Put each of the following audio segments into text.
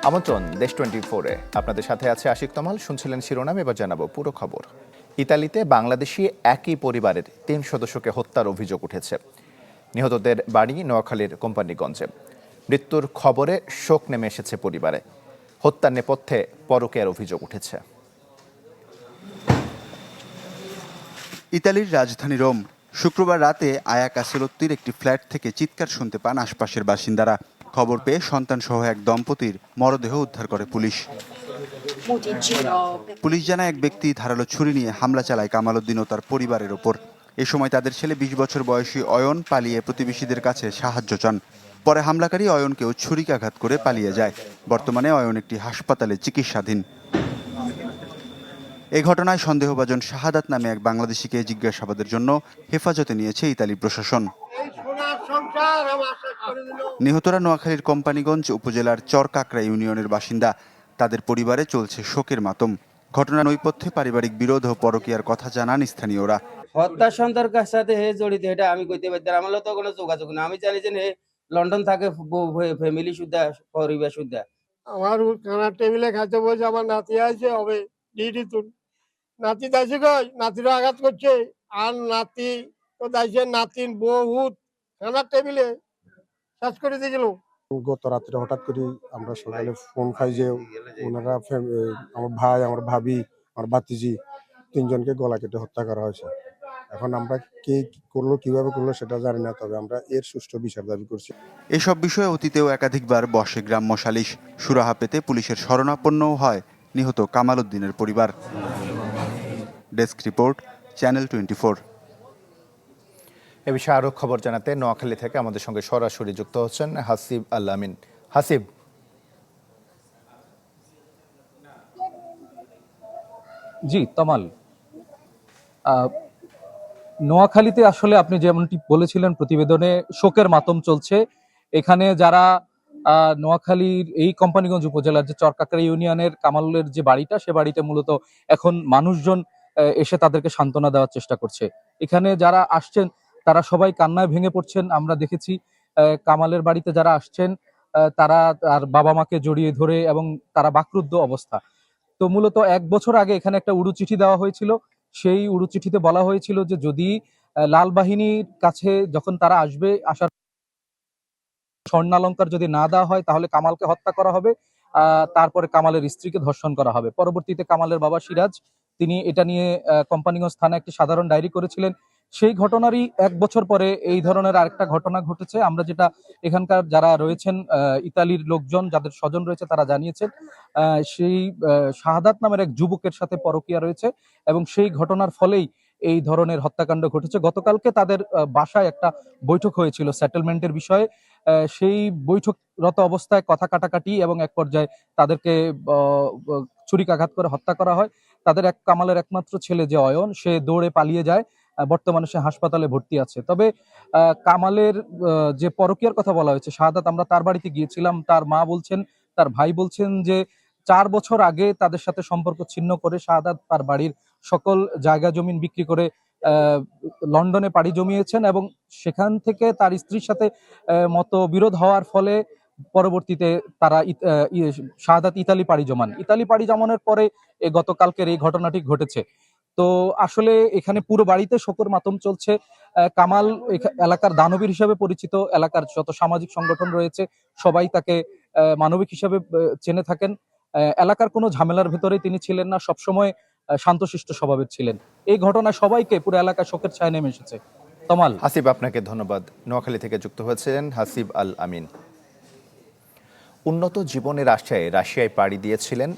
আমন্ত্রণ দেশ 24-এ। আপনাদের সাথে আছে আশিক তমাল। শুনছিলেন শিরোনাম, এবার জানাবো পুরো খবর। ইতালিতে বাংলাদেশি একই পরিবারের 3 সদস্যকে হত্যার অভিযোগ উঠেছে। নিহতদের বাড়ি নোয়াখালীর কোম্পানিগঞ্জে। মৃত্যুর খবরে শোক নেমে এসেছে পরিবারে। হত্যার নেপথ্যে পরকীয়ার অভিযোগ উঠেছে। ইতালির রাজধানী রোম। শুক্রবার রাতে আয়া কাসেলোত্তির একটি ফ্ল্যাট থেকে চিৎকার শুনতে পান আশপাশের বাসিন্দারা। খবর পেয়ে সন্তানসহ এক দম্পতির মরদেহ উদ্ধার করে পুলিশ। পুলিশ জানায়, এক ব্যক্তি ধারালো ছুরি নিয়ে হামলা চালায় কামাল উদ্দিন ও তার পরিবারের ওপর। এ সময় তাদের ছেলে 20 বছর বয়সী অয়ন পালিয়ে প্রতিবেশীদের কাছে সাহায্য চান। পরে হামলাকারী অয়নকেও ছুরিকাঘাত করে পালিয়ে যায়। বর্তমানে অয়ন একটি হাসপাতালে চিকিৎসাধীন। এই ঘটনায় সন্দেহভাজন শাহাদাত নামে এক বাংলাদেশিকে জিজ্ঞাসাবাদের জন্য হেফাজতে নিয়েছে ইতালি প্রশাসন। নিহতরা নোয়াখালীর কোম্পানিগঞ্জ উপজেলার চরকাকড়া ইউনিয়নের বাসিন্দা। তাদের পরিবারে চলছে শোকের মাতম। ঘটনার নৈপথ্যে পারিবারিক বিরোধ ও পরকীয়ার কথা জানান স্থানীয়রা। হত্যা সন্তানের সাথে হে জড়িত, এটা আমি কইতে পারতাম। আমার তো কোনো যোগাযোগ না। আমি জানি যে হে লন্ডন থাকে, ফ্যামিলি সুদ্ধা, পরিবার সুদ্ধা। আমার খানার টেবিলে খাইতে বলছে, আমার নাতি আছে হবে ডিউটি তুন, নাতি দাইছে কই, নাতিরও আঘাত করছে। আর নাতি তো দাইছে, নাতিন বহুত খানার টেবিলে শেষ করে দিয়েছিল। গত রাত্রে হঠাৎ করে আমরা সকালে ফোন খাই যে ওনারা আমার ভাই, আমার ভাবি, আমার ভাতিজি 3 জনকে গলা কেটে হত্যা করা হয়েছে। এখন আমরা কে করলো, কিভাবে করলো সেটা জানি না, তবে আমরা এর সুষ্ঠু বিচার দাবি করছি। এসব বিষয়ে অতীতেও একাধিকবার বসে গ্রাম্য সালিশ। সুরাহা পেতে পুলিশের শরণাপন্নও হয় নিহত কামাল উদ্দিনের পরিবার। Desk report, channel 24। এ বিষয়ে আরও খবর জানাতে নোয়াখালী থেকে আমাদের সঙ্গে সরাসরি যুক্ত হচ্ছেন হাসিব আল আমিন। হাসিব, জি তমাল, নোয়াখালীতে আসলে আপনি যেমনটি বলেছিলেন প্রতিবেদনে, শোকের মাতম চলছে। এখানে যারা নোয়াখালীর এই কোম্পানিগঞ্জ উপজেলার যে চরকাকড়া ইউনিয়নের কামালের যে বাড়িটা, সে বাড়িতে মূলত এখন মানুষজন এসে তাদেরকে সান্ত্বনা দেওয়ার চেষ্টা করছে। এখানে যারা আসছেন তারা সবাই কান্নায় ভেঙে পড়ছেন। আমরা দেখেছি কামালের বাড়িতে যারা আসছেন তারা তার বাবা মাকে জড়িয়ে ধরে এবং তারা বাকরুদ্ধ অবস্থা। তো মূলত 1 বছর আগে এখানে একটা উড়ু চিঠি দেওয়া হয়েছিল। সেই উড়ু চিঠিতে বলা হয়েছিল যে যদি লাল বাহিনীর কাছে যখন তারা আসবে, আসার স্বর্ণালঙ্কার যদি না দেওয়া হয় তাহলে কামালকে হত্যা করা হবে, তারপরে কামালের স্ত্রীকে ধর্ষণ করা হবে। পরবর্তীতে কামালের বাবা সিরাজ তিনি এটা নিয়ে কোম্পানিগঞ্জ থানায় একটি সাধারণ ডায়েরি করেছিলেন। সেই ঘটনারই 1 বছর পরে এই ধরনের আরেকটা ঘটনা ঘটেছে। আমরা যেটা এখানকার যারা রয়েছেন ইতালির লোকজন, যাদের স্বজন রয়েছে, তারা জানিয়েছেন সেই শাহাদাত নামের এক যুবকের সাথে পরকীয়া রয়েছে এবং সেই ঘটনার ফলেই এই ধরনের হত্যাকাণ্ড ঘটেছে। গতকালকে তাদের বাসায় একটা বৈঠক হয়েছিল সেটেলমেন্টের বিষয়ে। সেই বৈঠকরত অবস্থায় কথা কাটাকাটি এবং এক পর্যায়ে তাদেরকে ছুরিকাঘাত করে হত্যা করা হয়। তাদের কামালের একমাত্র ছেলে যে অয়ন, সে দৌড়ে পালিয়ে যায়। বর্তমানে সে হাসপাতালে ভর্তি আছে। তবে কামালের যে পরকীয়ার কথা বলা হয়েছে, শাহাদাত, আমরা তার বাড়িতে গিয়েছিলাম। তার মা বলছেন, তার ভাই বলছেন যে 4 বছর আগে তাদের সাথে সম্পর্ক ছিন্ন করে শাহাদাত তার বাড়ির সকল জায়গা জমিন বিক্রি করে লন্ডনে পাড়ি জমিয়েছেন এবং সেখান থেকে তার স্ত্রীর সাথে মতবিরোধ হওয়ার ফলে পরবর্তীতে তারা শাহাদাত ইতালি পাড়ি জমান। ইতালি পাড়ি জমানোর পরে গতকালকের এই ঘটনাটি ঘটেছে। তো আসলে এখানে পুরো বাড়িতে শোকের মাতম চলছে। কামাল এলাকার দানবীর হিসেবে পরিচিত। এলাকার যত সামাজিক সংগঠন রয়েছে সবাই তাকে মানবিক হিসেবে চেনে থাকেন। এলাকার কোনো ঝামেলার ভেতরে তিনি ছিলেন না, সবসময় শান্তশিষ্ট স্বভাবের ছিলেন। এই ঘটনায় সবাইকে, পুরো এলাকায় শোকের ছায়া নেমে এসেছে। তমাল। হাসিব, আপনাকে ধন্যবাদ। নোয়াখালী থেকে যুক্ত হয়েছিলেন হাসিব আল আমিন। উন্নত জীবনের আশায় রাশিয়ায় পাড়ি দিয়েছিলেন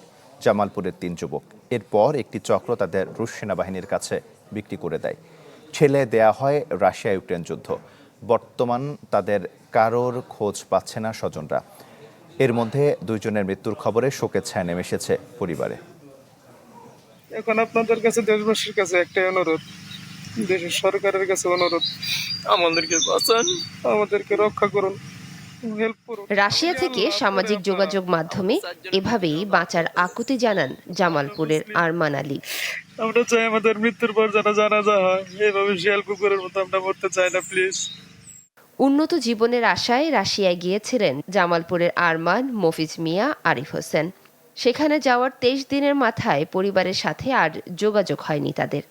জামালপুরের 3 যুবক। এরপর একটি চক্র তাদের রুশ সেনাবাহিনীর কাছে বিক্রি করে দেয়। ঠেলে দেয়া হয় রাশিয়া ইউক্রেন যুদ্ধ। বর্তমান তাদের কারোর খোঁজ পাচ্ছে না স্বজনরা। এর মধ্যে 2 জনের মৃত্যুর খবরে শোকের ছায়া নেমে এসেছে পরিবারে। এখন আপনাদের কাছে, দেশবাসীর কাছে একটাই অনুরোধ, দেশের সরকারের কাছে অনুরোধ, আমাদেরকে বাঁচান, আমাদেরকে রক্ষা করুন, হেল্প করুন। রাশিয়া থেকে সামাজিক যোগাযোগ মাধ্যমে এভাবেই বাঁচার আকুতি জানান জামালপুরের আরমান আলী। আমরা চাই আমাদের মৃত্যুর পর যারা জানাজা হয় এভাবে শিয়াল কুকুরের মতো আমরা মরতে চাই না, প্লিজ। উন্নত জীবনের আশায় রাশিয়ায় গিয়েছিলেন জামালপুরের আরমান, মফিজ মিয়া, আরিফ হোসেন। সেখানে যাওয়ার 23 দিনের মাথায় পরিবারের সাথে আর যোগাযোগ হয়নি তাদের।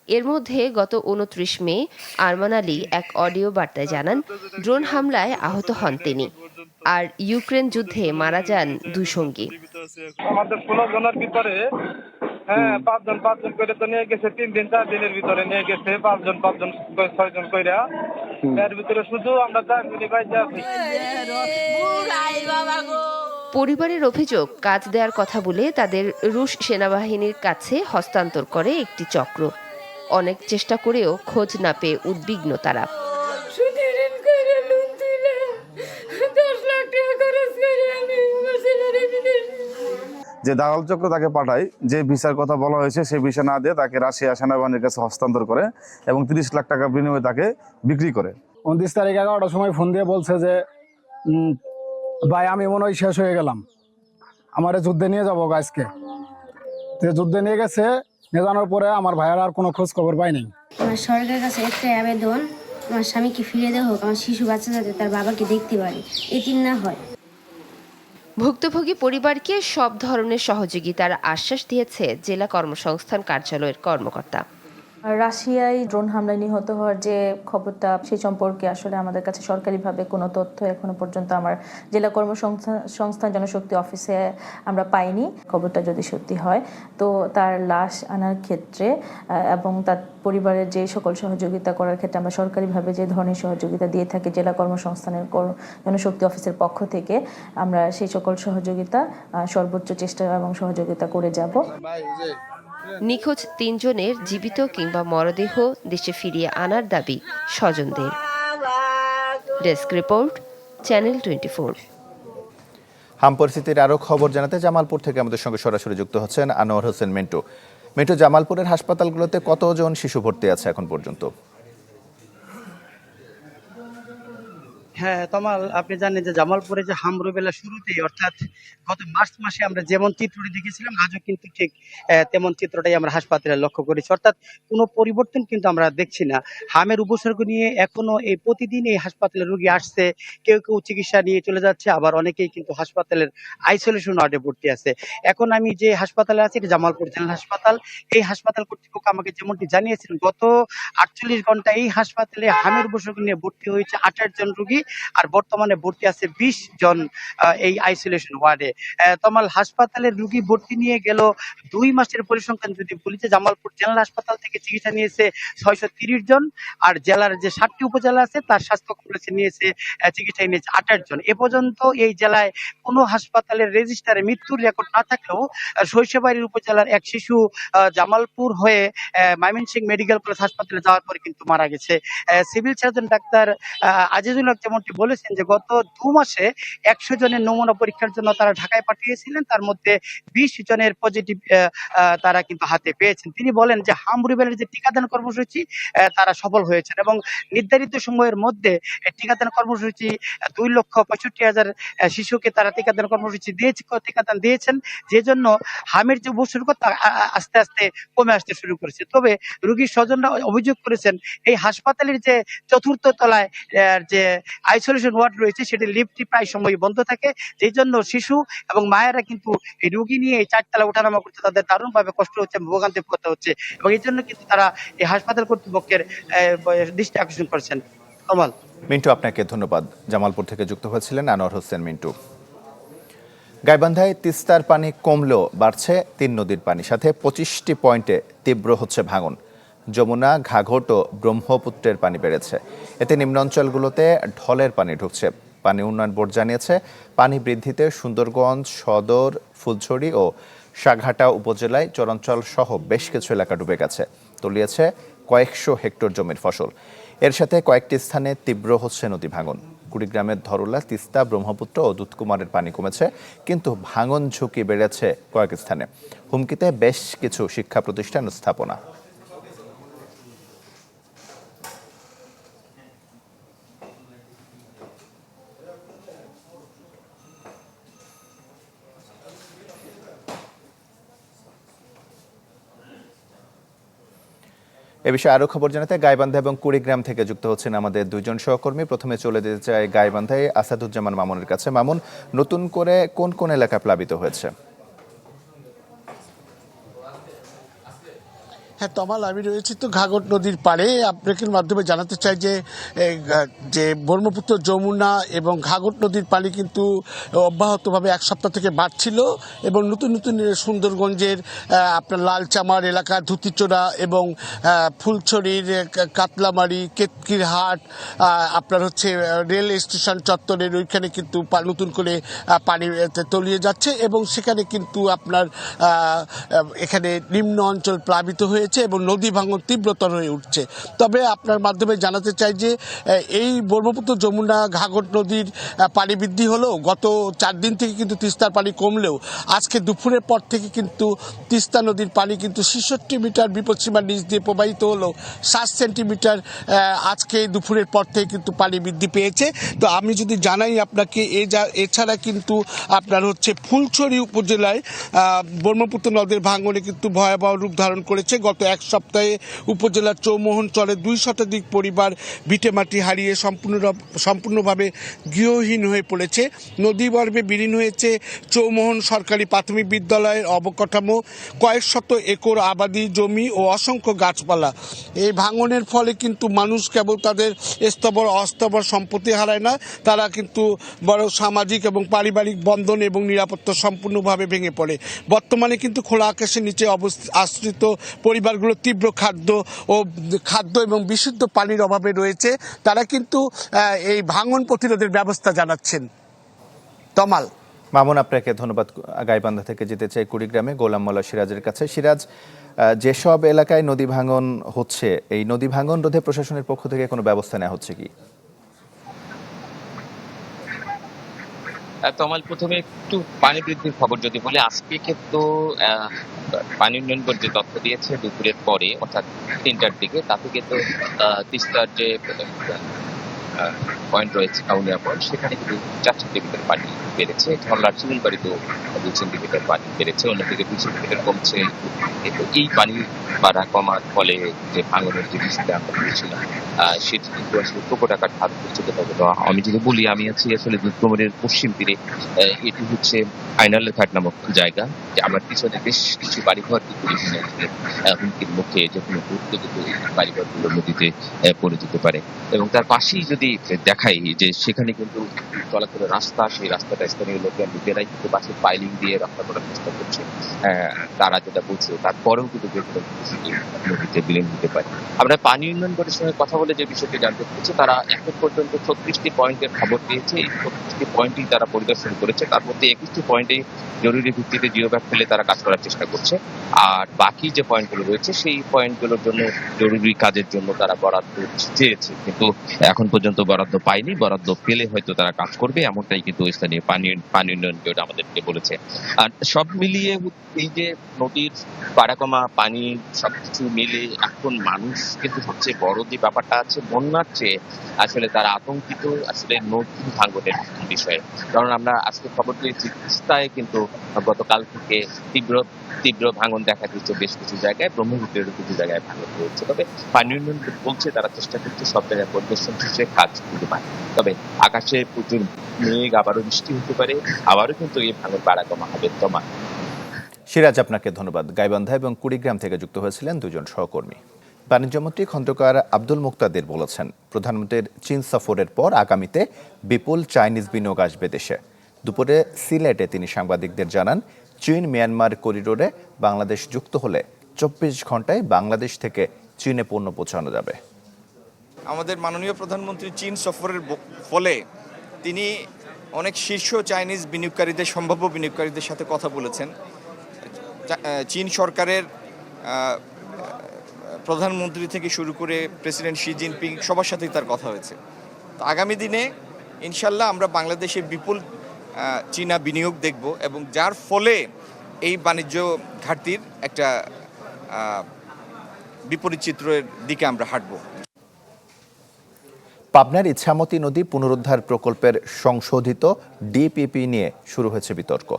এর মধ্যে গত 29 মে আরমান আলী এক অডিও বার্তায় জানান, ড্রোন হামলায় আহত হন তিনি, আর ইউক্রেন যুদ্ধে মারা যান দুই সঙ্গী। আমাদের 16 জনের ভিতরে হ্যাঁ পাঁচজন করে তো নিয়ে গেছে, 3-4 দিনের ভিতরে নিয়ে গেছে, পাঁচজন 6জন কইরা। এর ভিতরে শুধু আমরা 4 মিনিট বাইরে আছি। পরিবারের অভিযোগ, কাজ দেওয়ার কথা বলে তাদের রুশ সেনাবাহিনীর কাছে হস্তান্তর করে একটি চক্র। অনেক চেষ্টা করেও খোঁজ না পেয়ে উদ্বিগ্ন তারা। যে দালাল চক্র তাকে পাঠায়, যে ভিসার কথা বলা হয়েছে সেই ভিসা না দিয়ে তাকে রাশিয়া সেনাবাহিনীর কাছে হস্তান্তর করে এবং 30 লাখ টাকা বিনিময়ে তাকে বিক্রি করে। 29 তারিখ 11টার সময় ফোন দিয়ে বলছে যে ভাই আমি মনে হয় শেষ হয়ে গেলাম, আমারে যুদ্ধে নিয়ে যাবো আজকে। যুদ্ধে নিয়ে গেছে, নিয়ে যাওয়ার পরে আমার ভাইয়ের আর কোনো খোঁজ খবর পাই নাই। আমার সরকারের কাছে একটাই আবেদন, আমার স্বামীকে ফিরে দেওয়া হোক, আমার শিশু বাচ্চা যাতে তার বাবাকে দেখতে পারে, এতিম না হয়। ভুক্তভোগী পরিবারকে সব ধরনের সহযোগিতার আশ্বাস দিয়েছে জেলা কর্মসংস্থান কার্যালয়ের কর্মকর্তা। রাশিয়ায় ড্রোন হামলায় নিহত হওয়ার যে খবরটা, সেই সম্পর্কে আসলে আমাদের কাছে সরকারিভাবে কোনো তথ্য এখনো পর্যন্ত আমার জেলা কর্মসংস্থান জনশক্তি অফিসে আমরা পাইনি। খবরটা যদি সত্যি হয় তো তার লাশ আনার ক্ষেত্রে এবং তার পরিবারের যে সকল সহযোগিতা করার ক্ষেত্রে আমরা সরকারিভাবে যে ধরনের সহযোগিতা দিয়ে থাকি জেলা কর্মসংস্থানের জনশক্তি অফিসের পক্ষ থেকে, আমরা সেই সকল সহযোগিতা সর্বোচ্চ চেষ্টা এবং সহযোগিতা করে যাব। নিখোঁজ 3 জনের জীবিত কিংবা মরদেহ দেশে ফিরিয়ে আনার দাবি স্বজনদের। Desk report, channel 24। হাম পরিস্থিতির আরও খবর জানাতে জামালপুর থেকে আমাদের সঙ্গে সরাসরি যুক্ত হচ্ছেন আনোয়ার হোসেন মিন্টু। মিন্টু, জামালপুরের হাসপাতালগুলোতে কতজন শিশু ভর্তি আছে এখন পর্যন্ত? হ্যাঁ তমাল, আপনি জানেন যে জামালপুরে যে হামরুবেলা শুরুতেই, অর্থাৎ গত মার্চ মাসে আমরা যেমন চিত্রটি দেখেছিলাম, আজও কিন্তু ঠিক তেমন চিত্রটাই আমরা হাসপাতালে লক্ষ্য করেছি। অর্থাৎ কোনো পরিবর্তন কিন্তু আমরা দেখছি না। হামের উপসর্গ নিয়ে এখনো এই প্রতিদিন এই হাসপাতালে রোগী আসছে, কেউ কেউ চিকিৎসা নিয়ে চলে যাচ্ছে, আবার অনেকেই কিন্তু হাসপাতালের আইসোলেশন ওয়ার্ডে ভর্তি আছে। এখন আমি যে হাসপাতালে আছি, এটা জামালপুর জেনারেল হাসপাতাল। এই হাসপাতাল কর্তৃপক্ষ আমাকে যেমনটি জানিয়েছিলেন, গত 48 ঘন্টা এই হাসপাতালে হামের উপসর্গ নিয়ে ভর্তি হয়েছে 28 জন রোগী, আর বর্তমানে ভর্তি আছে 20 জন এই আইসোলেশন ওয়ার্ডে। তমাল, হাসপাতালের রোগী ভর্তি নিয়ে গেল 2 মাসের পরিসংখ্যান যদি বলি, যে জামালপুর জেনারেল হাসপাতাল থেকে চিকিৎসা নিয়েছে 630 জন, আর জেলার যে 7টি উপজেলা আছে তার স্বাস্থ্য কমপ্লেক্সে নিয়েছে চিকিৎসা নিয়েছে 28 জন। এ পর্যন্ত এই জেলায় কোনো হাসপাতালের রেজিস্টারে মৃত্যুর রেকর্ড না থাকলেও শৈশবাড়ির উপজেলার এক শিশু জামালপুর হয়ে ময়মনসিংহ মেডিকেল কলেজ হাসপাতালে যাওয়ার পরে কিন্তু মারা গেছে। সিভিল সার্জন ডাক্তার আজিজুল হক যেমনটি বলেছেন যে গত 2 মাসে 100 জনের নমুনা পরীক্ষার জন্য তারা ঢাকায় পাঠিয়েছিলেন, তার মধ্যে 20 জনের পজিটিভ তারা কিন্তু হাতে পেয়েছেন। তিনি বলেন যে হামরুবেলের যে টিকাদান কর্মসূচি তারা সফল হয়েছেন এবং নির্ধারিত সময়ের মধ্যে টিকাদান কর্মসূচি 2,65,000 শিশুকে তারা টিকাদান কর্মসূচি টিকাদান দিয়েছেন, যে জন্য হামের যে উপসর্গ তা আস্তে আস্তে কমে আসতে শুরু করেছে। তবে রোগীর স্বজনরা অভিযোগ করেছেন এই হাসপাতালের যে 4র্থ তলায় যে আইসোলেশন ওয়ার্ড রয়েছে সেটি লিফটটি প্রায় সময় বন্ধ থাকে, যেই জন্য শিশু এবং মায়েরা কিন্তু এই রোগী নিয়ে এই 4 তলা ওঠানামা করতে তাদের দারুণভাবে কষ্ট হচ্ছে, ভোগান্তি করতে হচ্ছে, এবং এই জন্য কিন্তু তারা এই হাসপাতাল কর্তৃপক্ষের দৃষ্টি আকর্ষণ করেছেন। কমল। মিন্টু, আপনাকে ধন্যবাদ। জামালপুর থেকে যুক্ত হয়েছিলেন আনোয়ার হোসেন মিন্টু। গাইবান্ধায় তিস্তার পানি কমলেও বাড়ছে 3 নদীর পানি, সাথে 25টি পয়েন্টে তীব্র হচ্ছে ভাঙন। যমুনা, ঘাঘট ও ব্রহ্মপুত্রের পানি বেড়েছে, এতে নিম্নাঞ্চলগুলোতে ঢলের পানি ঢুকছে। পানি উন্নয়ন বোর্ড জানিয়েছে, পানি বৃদ্ধিতে সুন্দরগঞ্জ, সদর, ফুলছড়ি ও সাঘাটা উপজেলায় চরাঞ্চল সহ বেশ কিছু এলাকা ডুবে গেছে, তলিয়েছে কয়েকশো হেক্টর জমির ফসল। এর সাথে কয়েকটি স্থানে তীব্র হচ্ছে নদী ভাঙন। কুড়িগ্রামের ধরলা, তিস্তা, ব্রহ্মপুত্র ও দুধকুমারের পানি কমেছে, কিন্তু ভাঙন ঝুঁকি বেড়েছে কয়েক স্থানে। হুমকিতে বেশ কিছু শিক্ষা প্রতিষ্ঠান ও স্থাপনা। এ বিষয়ে আরো খবর জানাতে গাইবান্ধা এবং কুড়িগ্রাম থেকে যুক্ত হচ্ছেন আমাদের দুইজন সহকর্মী। প্রথমে চলে যেতে চাই গাইবান্ধায় আসাদুজ্জামান মামুনের কাছে। মামুন, নতুন করে কোন কোন এলাকা প্লাবিত হয়েছে? হ্যাঁ তমাল, আমি রয়েছি তো ঘাঘট নদীর পাড়ে। আপনাকে মাধ্যমে জানাতে চাই যে ব্রহ্মপুত্র, যমুনা এবং ঘাঘট নদীর পানি কিন্তু অব্যাহতভাবে এক সপ্তাহ থেকে বাড়ছিল এবং নতুন নতুন সুন্দরগঞ্জের আপনার লালচামার এলাকা, ধুতিচোড়া এবং ফুলছড়ির কাতলামারি, কেতকির হাট, আপনার হচ্ছে রেল স্টেশন চত্বরের ওইখানে কিন্তু নতুন করে পানি তলিয়ে যাচ্ছে এবং সেখানে কিন্তু আপনার এখানে নিম্ন অঞ্চল প্লাবিত হয়েছে এবং নদী ভাঙন তীব্রতর হয়ে উঠছে। তবে আপনার মাধ্যমে জানাতে চাই যে এই ব্রহ্মপুত্র, যমুনা, ঘাঘট নদীর পানি বৃদ্ধি হলেও গত 4 দিন থেকে কিন্তু তিস্তার পানি কমলেও আজকে দুপুরের পর থেকে কিন্তু তিস্তা নদীর পানি কিন্তু 66 মিটার বিপদসীমার নিচ দিয়ে প্রবাহিত হলেও 7 সেন্টিমিটার আজকে দুপুরের পর থেকে কিন্তু পানি বৃদ্ধি পেয়েছে। তো আমি যদি জানাই আপনাকে, এছাড়া কিন্তু আপনার হচ্ছে ফুলছড়ি উপজেলায় ব্রহ্মপুত্র নদের ভাঙনে কিন্তু ভয়াবহ রূপ ধারণ করেছে। গত এক সপ্তাহে উপজেলার চৌমোহন চরে 2 শতাধিক পরিবার ভিটেমাটি হারিয়ে সম্পূর্ণভাবে গৃহহীন হয়ে পড়েছে। নদীগর্ভে বিলীন হয়েছে চৌমোহন সরকারি প্রাথমিক বিদ্যালয়ের অবকাঠামো, কয়েক শত একর আবাদি জমি ও অসংখ্য গাছপালা। এই ভাঙনের ফলে কিন্তু মানুষ কেবল তাদের স্থাবর অস্থাবর সম্পত্তি হারায় না, তারা কিন্তু বড় সামাজিক এবং পারিবারিক বন্ধন এবং নিরাপত্তা সম্পূর্ণভাবে ভেঙে পড়ে। বর্তমানে কিন্তু খোলা আকাশের নিচে আশ্রিত পরিবারগুলো তীব্র খাদ্য এবং বিশুদ্ধ পানির অভাবে রয়েছে। তারা কিন্তু এই ভাঙন প্রতিরোধের ব্যবস্থা জানাচ্ছেন। তমাল। মামুন, আপনাকে ধন্যবাদ। গাইবান্ধা থেকে যেতে চাই কুড়িগ্রামে গোলাম মোল্লা সিরাজের কাছে। সিরাজ, যেসব এলাকায় নদী ভাঙন হচ্ছে, এই নদী ভাঙন রোধে প্রশাসনের পক্ষ থেকে কোনো ব্যবস্থা নেওয়া হচ্ছে কি? তমাল, প্রথমে একটু পানি বৃদ্ধির খবর যদি বলি, আজকে কিন্তু পানি উন্নয়ন বোর্ড যে তথ্য দিয়েছে দুপুরের পরে অর্থাৎ 3টার দিকে, তাতে কিন্তু তিস্তার যে পয়েন্ট রয়েছে কাউনিয়া পয়েন্ট, সেখানে কিন্তু 4 সেন্টিমিটার পানি বেড়েছে। ধরলার চিমনবাড়িতেও 2 সেন্টিমিটার পানি বেড়েছে, অন্যদিকে 2 সেন্টিমিটার কমছে। কিন্তু এই পানি বাড়া কমার ফলে যে ভাঙনের যে বিষয়টা আমরা বলেছিলাম, সেটি কিন্তু আসলে প্রকটাকার ধারণ করছে। আমি যদি বলি, আমি আছি আসলে দুধকুমারের পশ্চিম তীরে। এটি হচ্ছে আইনালের ঘাট নামক জায়গা, যে আমার পিছনে বেশ কিছু বাড়িঘর কিন্তু হুমকির মুখে যে কোনো মুহূর্তে কিন্তু এই বাড়িঘরগুলো নদীতে পড়ে যেতে পারে। এবং তার পাশেই যদি দেখাই যে সেখানে কিন্তু চলাচলের রাস্তা, সেই রাস্তাটা স্থানীয় লোকেরা নিজেরাই কিন্তু বাসের পাইলিং দিয়ে রক্ষা করার চেষ্টা করছে। তারা যেটা বলছে, তারপরেও কিন্তু যে কোনো নদীতে বিলীন হতে পারে। আমরা পানি উন্নয়ন বোর্ডের সঙ্গে কথা বলে যে বিষয়টি জানতে পেরেছি, তারা এখন পর্যন্ত 36টি পয়েন্টের খবর পেয়েছে। এই 36টি পয়েন্টই তারা পরিদর্শন করেছে। তার মধ্যে 21টি পয়েন্টে জরুরি ভিত্তিতে জিওব্যাগ ফেলে তারা কাজ করার চেষ্টা করছে। আর বাকি যে পয়েন্টগুলো রয়েছে, সেই পয়েন্টগুলোর জন্য জরুরি কাজের জন্য তারা বরাদ্দ চেয়েছে, কিন্তু এখন পর্যন্ত বরাদ্দ পায়নি। বরাদ্দ পেলে হয়তো তারা কাজ করবে, এমনটাই কিন্তু স্থানীয় পানি উন্নয়ন বোর্ড আমাদেরকে বলেছে। আর সব মিলিয়ে এই যে নদীর বাড়া কমা, পানি, সবকিছু মিলে এখন মানুষ কিন্তু সবচেয়ে বড় যে ব্যাপারটা আছে, বন্যার চেয়ে আসলে তারা আতঙ্কিত আসলে নদী ভাঙনের বিষয়ে। কারণ আমরা আজকে খবর পেয়েছি তিস্তায় কিন্তু গতকাল থেকে তীব্র ভাঙন দেখা দিচ্ছে বেশ কিছু জায়গায়, ব্রহ্মপুত্রের কিছু জায়গায় ভাঙন রয়েছে। তবে পানি উন্নয়ন বলছে তারা চেষ্টা করছে সব জায়গায় পরিদর্শন শেষে কাজ করতে পারে। তবে আকাশে প্রচুর মেঘ, আবারও বৃষ্টি হতে পারে, আবারও কিন্তু এই ভাঙন বাড়া কমা হবে। তোমার সিরাজ, আপনাকে ধন্যবাদ। গাইবান্ধা এবং কুড়িগ্রাম থেকে যুক্ত হয়েছিলেন দুজন সহকর্মী। বাণিজ্যমন্ত্রী খন্দকার আব্দুল মুক্তাদির বলেছেন, প্রধানমন্ত্রীর চীন সফরের পর আগামীতে বিপুল চাইনিজ বিনিয়োগ আসবে দেশে। দুপুরে সিলেটে তিনি সাংবাদিকদের জানান, চীন মিয়ানমার করিডোরে বাংলাদেশ যুক্ত হলে 24 ঘন্টায় বাংলাদেশ থেকে চীনে পণ্য পৌঁছানো যাবে। আমাদের মাননীয় প্রধানমন্ত্রী চীন সফরের ফলে তিনি অনেক শীর্ষ চাইনিজ বিনিয়োগকারীদের, সম্ভাব্য বিনিয়োগকারীদের সাথে কথা বলেছেন। চীন সরকারের প্রধানমন্ত্রী থেকে শুরু করে প্রেসিডেন্ট শি জিনপিং সবার সাথেই তার কথা হয়েছে। তো আগামী দিনে ইনশাল্লাহ আমরা বাংলাদেশে বিপুল চীনা বিনিয়োগ দেখব এবং যার ফলে এই বাণিজ্য ঘাটতির একটা বিপরীত চিত্রের দিকে আমরা হাঁটব। পাবনার ইছামতি নদী পুনরুদ্ধার প্রকল্পের সংশোধিত ডিপিপি নিয়ে শুরু হয়েছে বিতর্ক।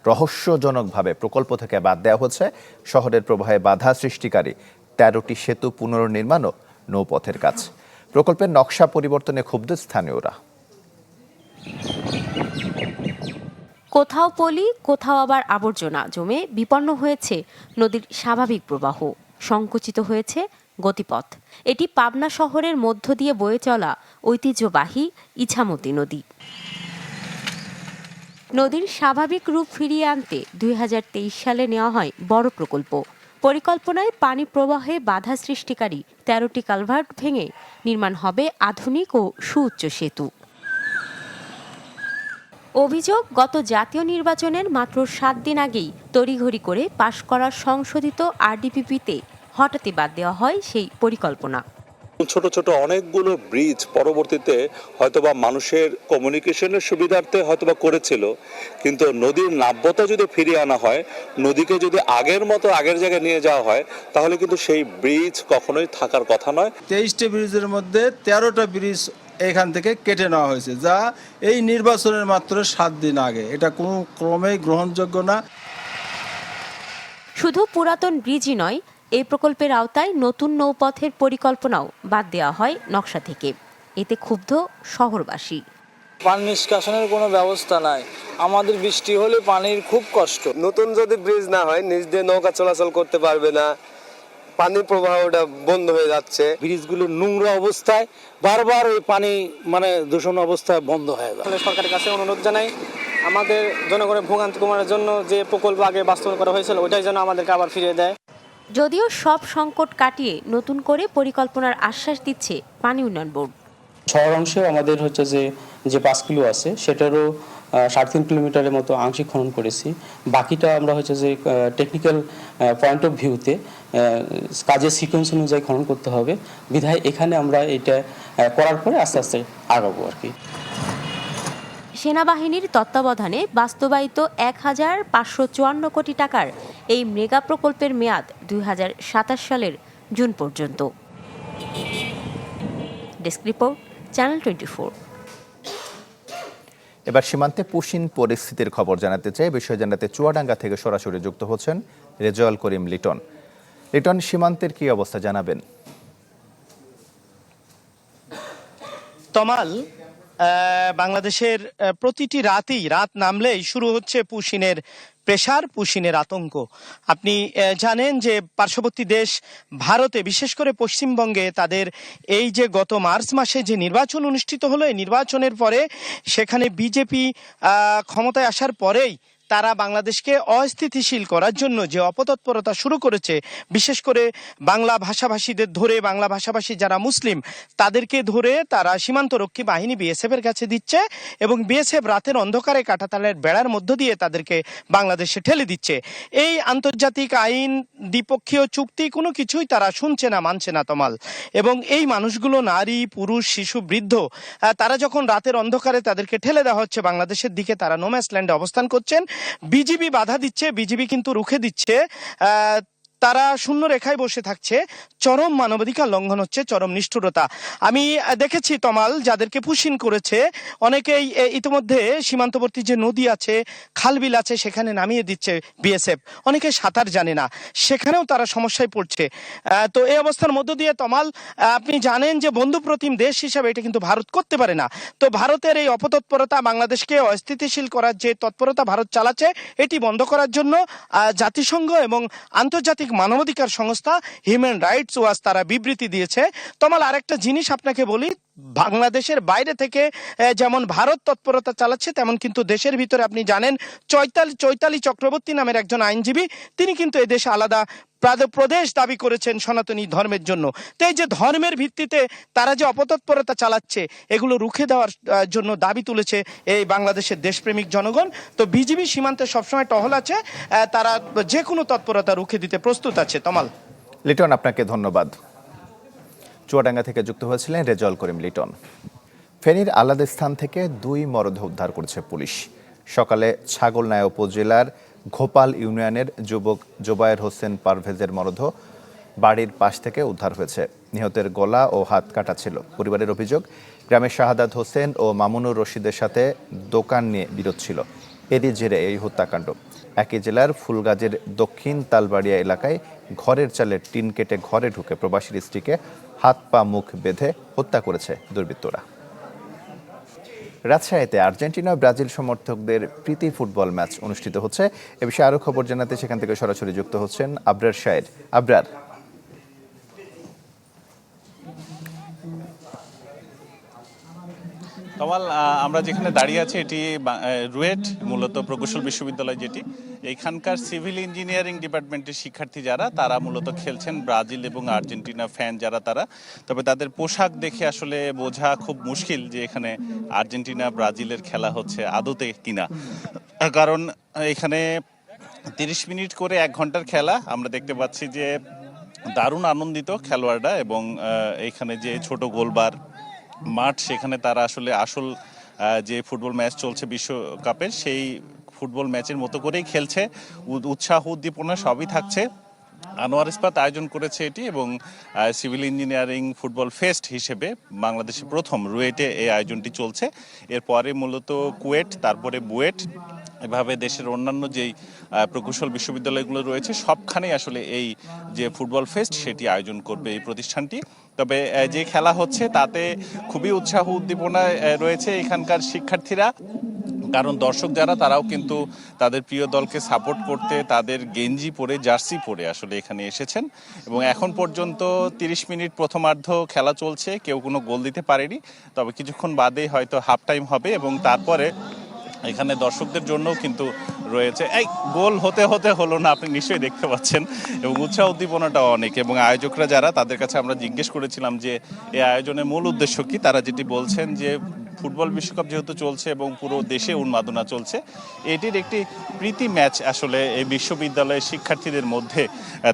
রহস্যজনকভাবে প্রকল্প থেকে বাদ দেওয়া হচ্ছে শহরের প্রবাহে বাধা সৃষ্টিকারী 13টি সেতু পুনর্নির্মাণ ও নৌপথের কাজ। প্রকল্পের নকশা পরিবর্তনে ক্ষুব্ধ স্থানীয়রা। কোথাও পলি, কোথাও আবার আবর্জনা জমে বিপন্ন হয়েছে নদীর স্বাভাবিক প্রবাহ, সংকুচিত হয়েছে গতিপথ। এটি পাবনা শহরের মধ্য দিয়ে বয়ে চলা ঐতিহ্যবাহী ইছামতি নদী। নদীর স্বাভাবিক রূপ ফিরিয়ে আনতে 2023 সালে নেওয়া হয় বড় প্রকল্প। পরিকল্পনায় পানি প্রবাহে বাধা সৃষ্টিকারী 13টি কালভার্ট ভেঙে নির্মাণ হবে আধুনিক ও সুউচ্চ সেতু। অভিযোগ, গত জাতীয় নির্বাচনের মাত্র 7 দিন আগেই তড়িঘড়ি করে পাশ করা সংশোধিত আরডিপিপিতে হঠাৎই বাদ দেওয়া হয় সেই পরিকল্পনা। ছোট ছোট অনেকগুলো ব্রিজ পরবর্তীতে হয়তোবা মানুষের কমিউনিকেশনের সুবিধার্থে হয়তোবা করেছিল, কিন্তু নদীর নাব্যতা যদি ফিরিয়ে আনা হয়, নদীকে যদি আগের মতো আগের জায়গায় নিয়ে যাওয়া হয়, তাহলে কিন্তু সেই ব্রিজ কখনোই থাকার কথা নয়। 23টি ব্রিজের মধ্যে 13টা ব্রিজ এখান থেকে কেটে নেওয়া হয়েছে, যা এই নির্বাচনের মাত্র 7 দিন আগে। এটা কোনো ক্রমেই গ্রহণযোগ্য না। শুধু পুরাতন ব্রিজই নয়, এই প্রকল্পের আওতায় নতুন নৌপথের পরিকল্পনাও বাদ দেওয়া হয় নকশা থেকে। এতে ক্ষুব্ধ শহরবাসী। পানি নিষ্কাশনের কোনো ব্যবস্থা নাই, আমাদের বৃষ্টি হলে পানির খুব কষ্ট। নতুন যদি ব্রিজ না হয়, নিচ দিয়ে নৌকা চলাচল করতে পারবে না, পানির প্রবাহটা বন্ধ হয়ে যাচ্ছে। ব্রিজগুলো নোংরা অবস্থায় বারবার ওই পানি দূষণ অবস্থায় বন্ধ হয়ে যায়। সরকারের কাছে অনুরোধ জানাই, আমাদের জনগণের ভোগান্তি কমানোর জন্য যে প্রকল্প আগে বাস্তবায়ন করা হয়েছিল, ওইটাই যেন আমাদেরকে আবার ফিরিয়ে দেয়। যদিও সব সংকট কাটিয়ে নতুন করে পরিকল্পনার আশ্বাস দিচ্ছে পানি উন্নয়ন বোর্ড। শহর অংশেও আমাদের যে 5 কিলো আছে, সেটারও 3.5 কিলোমিটারের মতো আংশিক খনন করেছি। বাকিটা আমরা টেকনিক্যাল পয়েন্ট অফ ভিউতে কাজের সিকোয়েন্স অনুযায়ী খনন করতে হবে। বিধায় এখানে আমরা এটা করার পরে আস্তে আস্তে আগাবো আর কি। সেনাবাহিনীর তত্ত্বাবধানে বাস্তবায়িত 1554 কোটি টাকার এই মেগা প্রকল্পের মেয়াদ 2027 সালের জুন পর্যন্ত। Desk report, channel 24। এবার সীমান্তে পুশিন পরিস্থিতির খবর জানাতে চাই। বিষয় জানাতে চুয়াডাঙ্গা থেকে সরাসরি যুক্ত হচ্ছেন রেজাউল করিম লিটন। লিটন, সীমান্তের কি অবস্থা জানাবেন? তমাল, বাংলাদেশের প্রতিটি রাত নামলেই শুরু হচ্ছে পুশিনের প্রেসার, পুশিনের আতঙ্ক। আপনি জানেন যে পার্শ্ববর্তী দেশ ভারতে, বিশেষ করে পশ্চিমবঙ্গে, তাদের এই যে গত মার্চ মাসে যে নির্বাচন অনুষ্ঠিত হলো, এই নির্বাচনের পরে সেখানে বিজেপি ক্ষমতায় আসার পরেই তারা বাংলাদেশকে অস্থিতিশীল করার জন্য যে অপতৎপরতা শুরু করেছে, বিশেষ করে বাংলা ভাষাভাষীদের ধরে, বাংলা ভাষাভাষী যারা মুসলিম তাদেরকে ধরে তারা সীমান্তরক্ষী বাহিনী বিএসএফ এর কাছে দিচ্ছে এবং বিএসএফ রাতের অন্ধকারে কাঁটাতারের বেড়ার মধ্য দিয়ে তাদেরকে বাংলাদেশে ঠেলে দিচ্ছে। এই আন্তর্জাতিক আইন, দ্বিপক্ষীয় চুক্তি, কোনো কিছুই তারা শুনছে না, মানছে না তমাল। এবং এই মানুষগুলো, নারী, পুরুষ, শিশু, বৃদ্ধ, তারা যখন রাতের অন্ধকারে তাদেরকে ঠেলে দেওয়া হচ্ছে বাংলাদেশের দিকে, তারা নোম্যান্স ল্যান্ডে অবস্থান করছেন। বিজিবি বাধা দিচ্ছে, বিজিবি কিন্তু রুখে দিচ্ছে, তারা শূন্য রেখায় বসে থাকছে। চরম মানবাধিকার লঙ্ঘন হচ্ছে, চরম নিষ্ঠুরতা। আমি দেখেছি তমাল, যাদেরকে পুশিন করেছে অনেকেই ইতিমধ্যে সীমান্তবর্তী যে নদী আছে, খালবিল আছে, সেখানে নামিয়ে দিচ্ছে বিএসএফ। অনেকে সাঁতার জানে না, সেখানেও তারা সমস্যায় পড়ছে। তো এই অবস্থার মধ্য দিয়ে তমাল, আপনি জানেন যে বন্ধুপ্রতিম দেশ হিসাবে এটা কিন্তু ভারত করতে পারে না। তো ভারতের এই অপতৎপরতা, বাংলাদেশকে অস্থিতিশীল করার যে তৎপরতা ভারত চালাচ্ছে, এটি বন্ধ করার জন্য জাতিসংঘ এবং আন্তর্জাতিক মানবাধিকার সংস্থা হিউম্যান রাইটস ওয়াচ তারা বিবৃতি দিয়েছে। তমাল, আরেকটা জিনিস আপনাকে বলি, বাংলাদেশের বাইরে থেকে যেমন ভারত তৎপরতা চালাচ্ছে, তেমন কিন্তু দেশের ভিতরে আপনি জানেন চৈতালি চক্রবর্তী নামের একজন আইনজীবী, তিনি কিন্তু এদেশে আলাদা প্রদেশ দাবি করেছেন সনাতনী ধর্মের জন্য। তো এই যে ধর্মের ভিত্তিতে তারা যে অপতৎপরতা চালাচ্ছে, এগুলো রুখে দেওয়ার জন্য দাবি তুলেছে এই বাংলাদেশের দেশপ্রেমিক জনগণ। তো বিজিবি সীমান্তে সবসময় টহল আছে, তারা যে কোনো তৎপরতা রুখে দিতে প্রস্তুত আছে। তমাল। লিটন, আপনাকে ধন্যবাদ। চুয়াডাঙ্গা থেকে যুক্ত হয়েছিলেন রেজাউল করিম লিটন। ফেনীর আলাদা স্থান থেকে 2 মরদেহ উদ্ধার করেছে পুলিশ। সকালে ছাগলনাইয়া উপজেলার ঘোপাল ইউনিয়নের যুবক জোবায়ের হোসেন পারভেজের মরদেহ বাড়ির পাশ থেকে উদ্ধার হয়েছে। নিহতের গলা ও হাত কাটা ছিল। পরিবারের অভিযোগ, গ্রামের শাহাদাত হোসেন ও মামুনুর রশিদের সাথে দোকান নিয়ে বিরোধ ছিল। এরই জেরে এই হত্যাকাণ্ড। একই জেলার ফুলগাজীর দক্ষিণ তালবাড়িয়া এলাকায় ঘরের চালের টিন কেটে ঘরে ঢুকে প্রবাসীর স্ত্রীকে হাত পা মুখ বেঁধে হত্যা করেছে দুর্বৃত্তরা। রাজশাহীতে আর্জেন্টিনা ব্রাজিল সমর্থকদের প্রীতি ফুটবল ম্যাচ অনুষ্ঠিত হচ্ছে। এ বিষয়ে আরও খবর জানাতে সেখান থেকে সরাসরি যুক্ত হচ্ছেন আবরার শাহেদ। আবরার, তমাল, আমরা যেখানে দাঁড়িয়ে আছি এটি রুয়েট, মূলত প্রকৌশল বিশ্ববিদ্যালয়, যেটি এখানকার সিভিল ইঞ্জিনিয়ারিং ডিপার্টমেন্টের শিক্ষার্থী যারা, তারা মূলত খেলছেন ব্রাজিল এবং আর্জেন্টিনা ফ্যান যারা তারা। তবে তাদের পোশাক দেখে আসলে বোঝা খুব মুশকিল যে এখানে আর্জেন্টিনা ব্রাজিলের খেলা হচ্ছে আদতে কিনা, কারণ এখানে 30 মিনিট করে 1 ঘন্টার খেলা। আমরা দেখতে পাচ্ছি যে দারুণ আনন্দিত খেলোয়াড়রা, এবং এখানে যে ছোট গোলবার মাঠ, সেখানে তারা আসলে আসল যে ফুটবল ম্যাচ চলছে বিশ্বকাপের, সেই ফুটবল ম্যাচের মতো করেই খেলছে। উৎসাহ উদ্দীপনা সবই থাকছে। আনোয়ার ইস্পাত আয়োজন করেছে এটি, এবং সিভিল ইঞ্জিনিয়ারিং ফুটবল ফেস্ট হিসেবে বাংলাদেশে প্রথম রুয়েটে এই আয়োজনটি চলছে। এরপরে মূলত কুয়েট, তারপরে বুয়েট, এভাবে দেশের অন্যান্য যেই প্রকৌশল বিশ্ববিদ্যালয়গুলো রয়েছে সবখানেই আসলে এই যে ফুটবল ফেস্ট সেটি আয়োজন করবে এই প্রতিষ্ঠানটি। তবে যে খেলা হচ্ছে তাতে খুবই উৎসাহ উদ্দীপনা রয়েছে এখানকার শিক্ষার্থীরা, কারণ দর্শক যারা তারাও কিন্তু তাদের প্রিয় দলকে সাপোর্ট করতে তাদের গেঞ্জি পরে, জার্সি পরে আসলে এখানে এসেছেন। এবং এখন পর্যন্ত 30 মিনিট প্রথমার্ধ খেলা চলছে, কেউ কোনো গোল দিতে পারেনি। তবে কিছুক্ষণ বাদেই হয়তো হাফ টাইম হবে, এবং তারপরে এখানে দর্শকদের জন্যও কিন্তু রয়েছে। এই গোল হতে হতে হলো না, আপনি নিশ্চয়ই দেখতে পাচ্ছেন, এবং উৎসাহ উদ্দীপনাটাও অনেক। এবং আয়োজকরা যারা, তাদের কাছে আমরা জিজ্ঞেস করেছিলাম যে এই আয়োজনের মূল উদ্দেশ্য কি। তারা যেটি বলছেন যে ফুটবল বিশ্বকাপ যেহেতু চলছে এবং পুরো দেশে উন্মাদনা চলছে, এটির একটি প্রীতি ম্যাচ আসলে এই বিশ্ববিদ্যালয়ের শিক্ষার্থীদের মধ্যে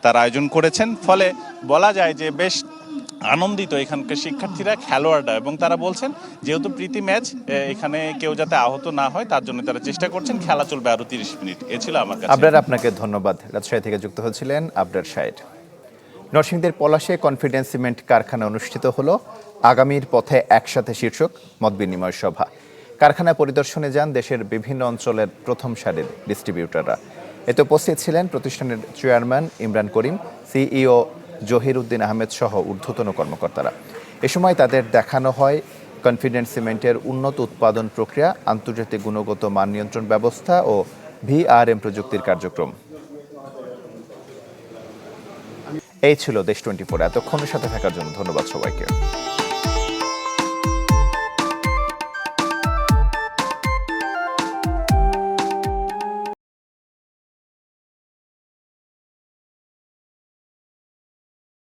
তারা আয়োজন করেছেন। ফলে বলা যায় যে বেশ আনন্দিত এখানকার শিক্ষার্থীরা, খেলোয়াড়রা, এবং তারা বলছেন যেহেতু প্রীতি ম্যাচ, এখানে কেউ যাতে আহত না হয় তার জন্য তারা চেষ্টা করছেন। খেলা চলবে আরো 30 মিনিট। এ ছিল আমার কাছে। আবরার, আপনাকে ধন্যবাদ। রাজশাহী থেকে যুক্ত হচ্ছিলেন আবরার শাহেদ। নরসিংদীর পলাশে কনফিডেন্স সিমেন্ট কারখানা অনুষ্ঠিত হলো আগামীর পথে একসাথে শীর্ষক মত বিনিময় সভা। কারখানা পরিদর্শনে যান দেশের বিভিন্ন অঞ্চলের প্রথম সারির ডিস্ট্রিবিউটররা। এতে উপস্থিত ছিলেন প্রতিষ্ঠানের চেয়ারম্যান ইমরান করিম, সিইও জহির উদ্দিন আহমেদ সহ ঊর্ধ্বতন কর্মকর্তারা। এ সময় তাদের দেখানো হয় কনফিডেন্স সিমেন্টের উন্নত উৎপাদন প্রক্রিয়া, আন্তর্জাতিক গুণগত মান নিয়ন্ত্রণ ব্যবস্থা ও ভিআরএম প্রযুক্তির কার্যক্রম। এই ছিল দেশ 24। এতক্ষণের সাথে থাকার জন্য ধন্যবাদ সবাইকে।